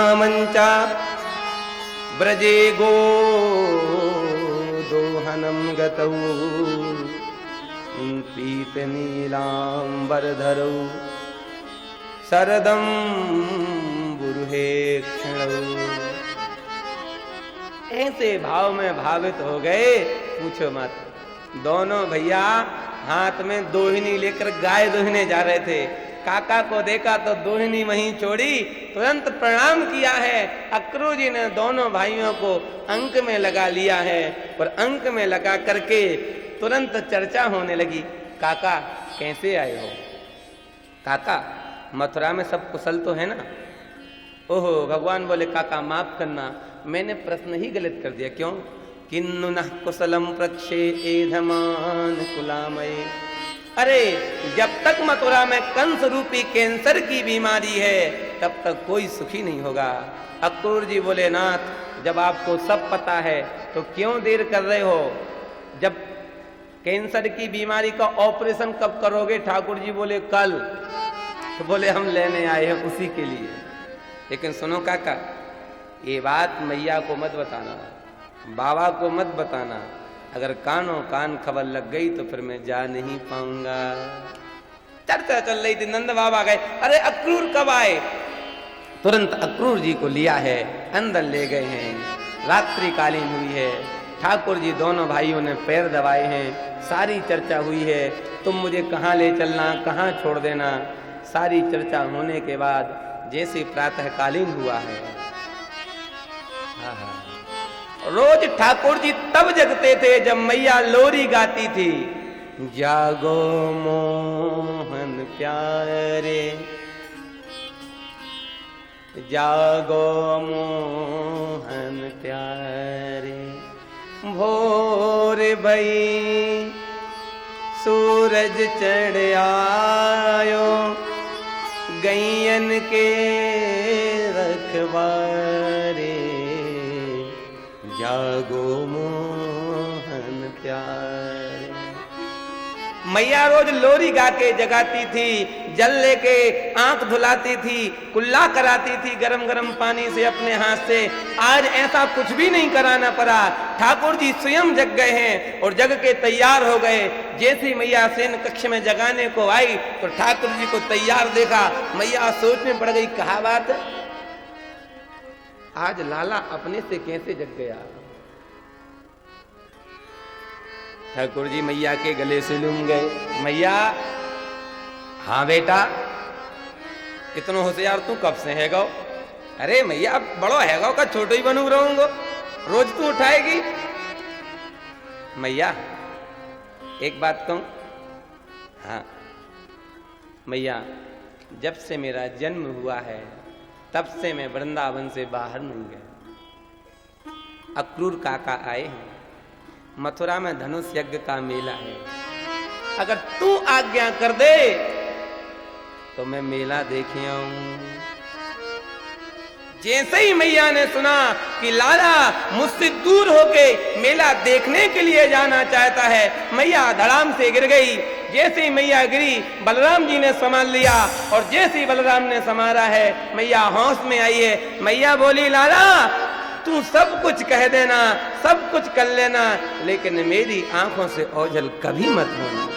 ग्रामंचा ब्रजे गो दोहनम गतौ पीत नीलांबरधरौ शरदम बुरुहे क्षणौ। ऐसे भाव में भावित हो गए पूछो मत। दोनों भैया हाथ में दोहिनी लेकर गाय दोहने जा रहे थे। काका को देखा तो दोहिनी वहीं छोड़ी, तुरंत प्रणाम किया है। अक्रू जी ने दोनों भाइयों को अंक में लगा लिया है और अंक में लगा करके तुरंत चर्चा होने लगी। काका कैसे आए हो? काका मथुरा में सब कुशल तो है ना? ओहो भगवान बोले काका माफ करना, मैंने प्रश्न ही गलत कर दिया। क्यों? किन्नु नः कुशलम प्रक्षे एधमान कुलामय। अरे जब तक मथुरा में कंस रूपी कैंसर की बीमारी है तब तक कोई सुखी नहीं होगा। अक्रूर जी बोले नाथ जब आपको सब पता है तो क्यों देर कर रहे हो? जब कैंसर की बीमारी का ऑपरेशन कब करोगे? ठाकुर जी बोले कल। तो बोले हम लेने आए हैं उसी के लिए। लेकिन सुनो काका, ये बात मैया को मत बताना, बाबा को मत बताना। अगर कानों कान खबर लग गई तो फिर मैं जा नहीं पाऊंगा। चर्चा चल रही थी, नंद बाबा गए। अरे अक्रूर कब आए? तुरंत अक्रूर जी को लिया है, अंदर ले गए हैं। रात्रि कालीन हुई है। ठाकुर जी दोनों भाइयों ने पैर दबाए हैं। सारी चर्चा हुई है, तुम मुझे कहाँ ले चलना, कहाँ छोड़ देना। सारी चर्चा होने के बाद जैसे प्रातःकालीन हुआ है, रोज ठाकुर जी तब जगते थे जब मैया लोरी गाती थी। जागो मोहन प्यारे, जागो मोहन प्यारे, भोर भई सूरज चढ़ आयो, गैयन के रखवारे, जागो मोहन प्यारे। मैया रोज लोरी गा के जगाती थी, जल लेके आंख धुलाती थी, कुल्ला कराती थी गरम गरम पानी से अपने हाथ से। आज ऐसा कुछ भी नहीं कराना पड़ा। ठाकुर जी स्वयं जग गए हैं और जग के तैयार हो गए। जैसी मैया सेन कक्ष में जगाने को आई तो ठाकुर जी को तैयार देखा। मैया सोच में पड़ गई, कहा बात है आज लाला अपने से कैसे जग गया। ठाकुर जी मैया के गले से लूम गए। मैया, हाँ बेटा, इतना होशियार तू कब से है गो? अरे मैया अब बड़ो है गो का छोटो ही बनू रहूंगो, रोज तू उठाएगी। मैया एक बात कहूं? हाँ मैया, जब से मेरा जन्म हुआ है तब से मैं वृंदावन से बाहर नहीं गया। अक्रूर काका आए हैं, मथुरा में धनुष यज्ञ का मेला है। अगर तू आज्ञा कर दे तो मैं मेला देखे आऊं। जैसे ही मैया ने सुना कि लाला मुझसे दूर होके मेला देखने के लिए जाना चाहता है, मैया धड़ाम से गिर गई। जैसे ही मैया गिरी बलराम जी ने संभाल लिया और जैसे ही बलराम ने संभाला है मैया होश में आई है। मैया बोली, लाला तू सब कुछ कह देना, सब कुछ कर लेना, लेकिन मेरी आंखों से ओझल कभी मत होना।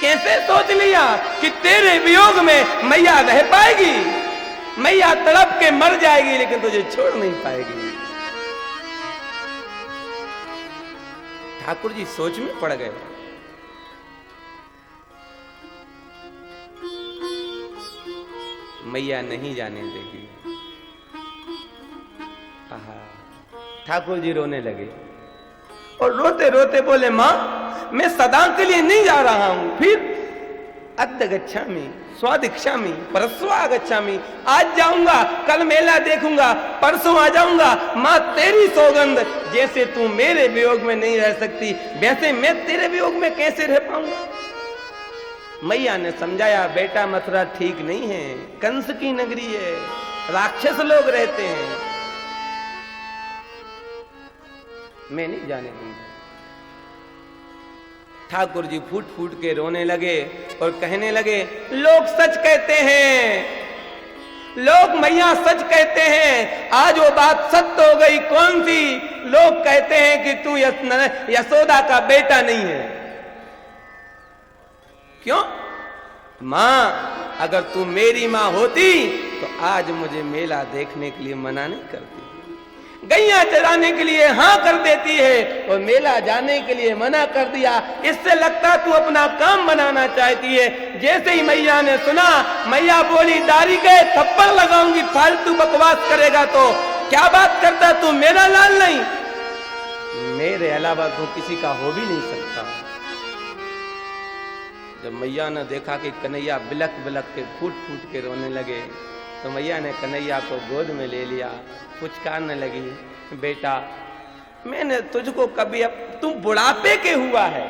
कैसे सोच लिया कि तेरे वियोग में मैया रह पाएगी? मैया तड़प के मर जाएगी लेकिन तुझे छोड़ नहीं पाएगी। ठाकुर जी सोच में पड़ गए। मैया नहीं जाने देगी। ठाकुर जी रोने लगे और रोते रोते बोले, मां मैं सदा के लिए नहीं जा रहा हूं। फिर अद्य गच्छामि, स्वादिक्षामि, परस्वा गच्छामि। आज जाऊंगा, कल मेला देखूंगा, परसों आ जाऊंगा। मां तेरी सौगंध, जैसे तू मेरे वियोग में नहीं रह सकती वैसे मैं तेरे वियोग में कैसे रह पाऊंगा। मैया ने समझाया, बेटा मथुरा ठीक नहीं है, कंस की नगरी है, राक्षस लोग रहते हैं, मैं नहीं जाने दूंगा। ठाकुर जी फूट फूट के रोने लगे और कहने लगे, लोग सच कहते हैं लोग मैया सच कहते हैं, आज वो बात सत्य हो गई। कौन सी? लोग कहते हैं कि तू यशोदा का बेटा नहीं है। क्यों? मां, अगर तू मेरी मां होती तो आज मुझे मेला देखने के लिए मना नहीं करती, गैया चराने के लिए हाँ कर देती है और मेला जाने के लिए मना कर दिया। इससे लगता तू अपना काम बनाना चाहती है। जैसे ही मैया ने सुना, मैया बोली, दारी गए थप्पड़ लगाऊंगी, फालतू बकवास करेगा तो। क्या बात करता तू? मेरा लाल नहीं, मेरे अलावा तो किसी का हो भी नहीं सकता। जब मैया ने देखा कि कन्हैया बिलक बिलक के फूट फूट के रोने लगे, तो मैया ने कन्हैया को गोद में ले लिया, पुचकारने लगी, बेटा मैंने तुझको कभी, अब तू बुढ़ापे के हुआ है,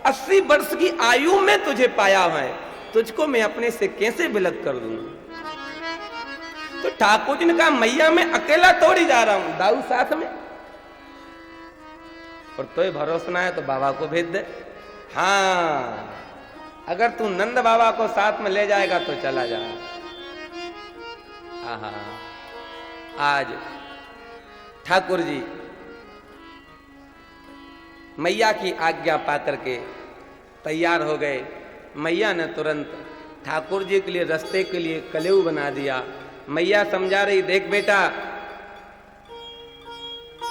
80 वर्ष की आयु में तुझे पाया है, तुझको मैं अपने से कैसे बिलक कर दूंगा? तो ठाकुर जी ने कहा, मैया मैं अकेला थोड़ी जा रहा हूं, दाऊ साथ में, और तो भरोसा ना है तो बाबा को भेज दे। हाँ, अगर तू नंद बाबा को साथ में ले जाएगा तो चला जा। आहा, आज ठाकुर जी मैया की आज्ञा पाकर के तैयार हो गए। मैया ने तुरंत ठाकुर जी के लिए रास्ते के लिए कलेऊ बना दिया। मैया समझा रही, देख बेटा,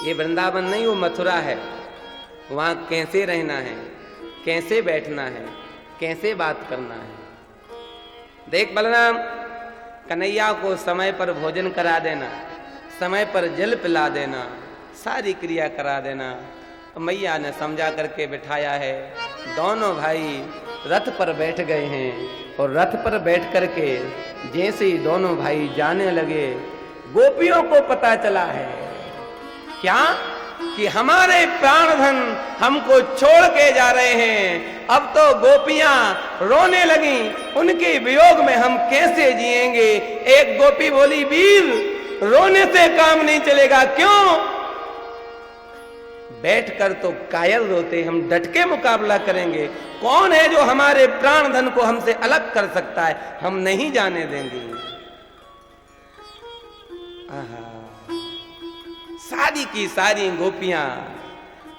ये वृंदावन नहीं, वो मथुरा है, वहां कैसे रहना है, कैसे बैठना है, कैसे बात करना है। देख बलराम, कन्हैया को समय पर भोजन करा देना, समय पर जल पिला देना, सारी क्रिया करा देना। मैया ने समझा करके बिठाया है। दोनों भाई रथ पर बैठ गए हैं और रथ पर बैठ करके जैसे ही दोनों भाई जाने लगे, गोपियों को पता चला है क्या कि हमारे प्राणधन हमको छोड़ के जा रहे हैं। अब तो गोपियां रोने लगी, उनके वियोग में हम कैसे जिएंगे। एक गोपी बोली, वीर रोने से काम नहीं चलेगा। क्यों? बैठकर तो कायल रोते, हम डट के मुकाबला करेंगे। कौन है जो हमारे प्राणधन को हमसे अलग कर सकता है? हम नहीं जाने देंगे। सारी की सारी गोपियां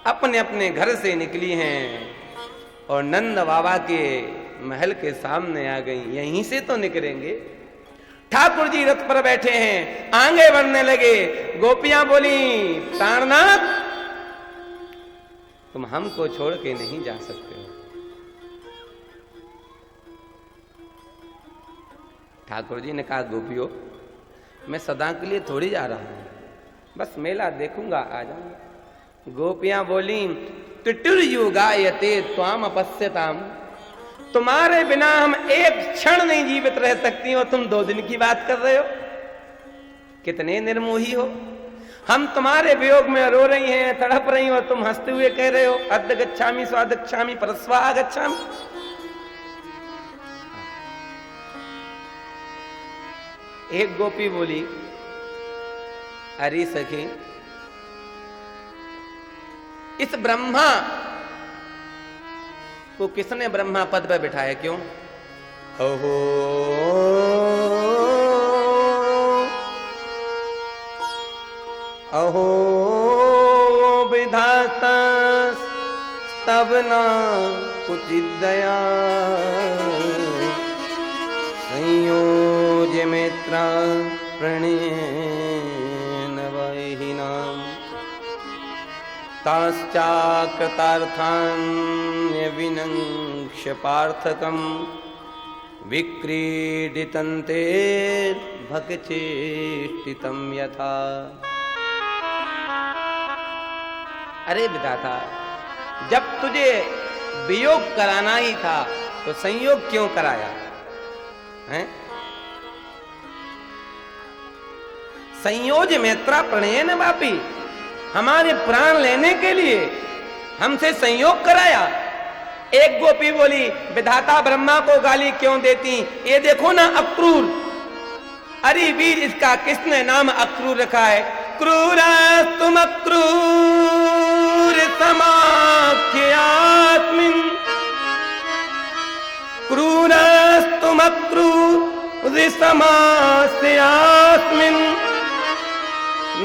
अपने अपने घर से निकली हैं और नंद बाबा के महल के सामने आ गई। यहीं से तो निकलेंगे। ठाकुर जी रथ पर बैठे हैं, आगे बढ़ने लगे। गोपियां बोली, प्राणनाथ तुम हमको छोड़ के नहीं जा सकते हो। ठाकुर जी ने कहा, गोपियों मैं सदा के लिए थोड़ी जा रहा हूं, बस मेला देखूंगा, आ जाऊंगा। गोपियां बोली, तिटिर्युगायते त्वाम अपश्यताम, तुम्हारे बिना हम एक क्षण नहीं जीवित रह सकती हो। तुम 2 दिन की बात कर रहे हो, कितने निर्मोही हो। हम तुम्हारे वियोग में रो रही हैं, तड़प रही हो, तुम हंसते हुए कह रहे हो अद्य गच्छामि स्वाद गच्छामि परस्वा गच्छामि। एक गोपी बोली, अरे सखी, इस ब्रह्मा को किसने ब्रह्मा पद पर बिठाया? क्यों? ओहो अहो विधाता तब न कुचित दया, संयोज्य मित्रा प्रणयन वैहिनाम, ताश्चाकृतार्थान्य विनक्ष्य पार्थकम, विक्रीडितन्ते भगचेष्टितं यथा। अरे विधाता, जब तुझे वियोग कराना ही था तो संयोग क्यों कराया है? संयोज मैत्रा प्रणयन वापी, हमारे प्राण लेने के लिए हमसे संयोग कराया। एक गोपी बोली, विधाता ब्रह्मा को गाली क्यों देती? ये देखो ना अक्रूर। अरे वीर, इसका किसने नाम अक्रूर रखा है? क्रूरस्तुम अक्रूर समाख्यास्मिन्, क्रूरस्तुम अक्रूर ऋषमास्यास्मिन्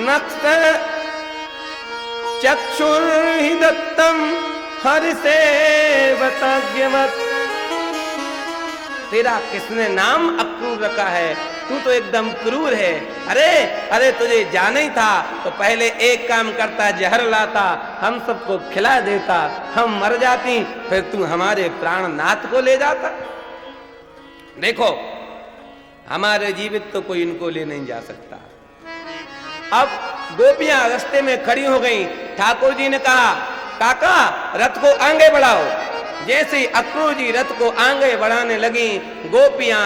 नक्ष चक्षुर्हि दत्तं हरिसेवताज्ञवत्। तेरा किसने नाम अक्रूर रखा है? तू तो एकदम क्रूर है। अरे अरे तुझे जाना ही था तो पहले एक काम करता, जहर लाता, हम सबको खिला देता, हम मर जाती, फिर तू हमारे प्राणनाथ को ले जाता। देखो हमारे जीवित तो कोई इनको ले नहीं जा सकता। अब गोपियां रास्ते में खड़ी हो गईं। ठाकुर जी ने कहा, काका रथ को आगे बढ़ाओ। जैसे ही अक्रूर जी रथ को आगे बढ़ाने लगी, गोपियां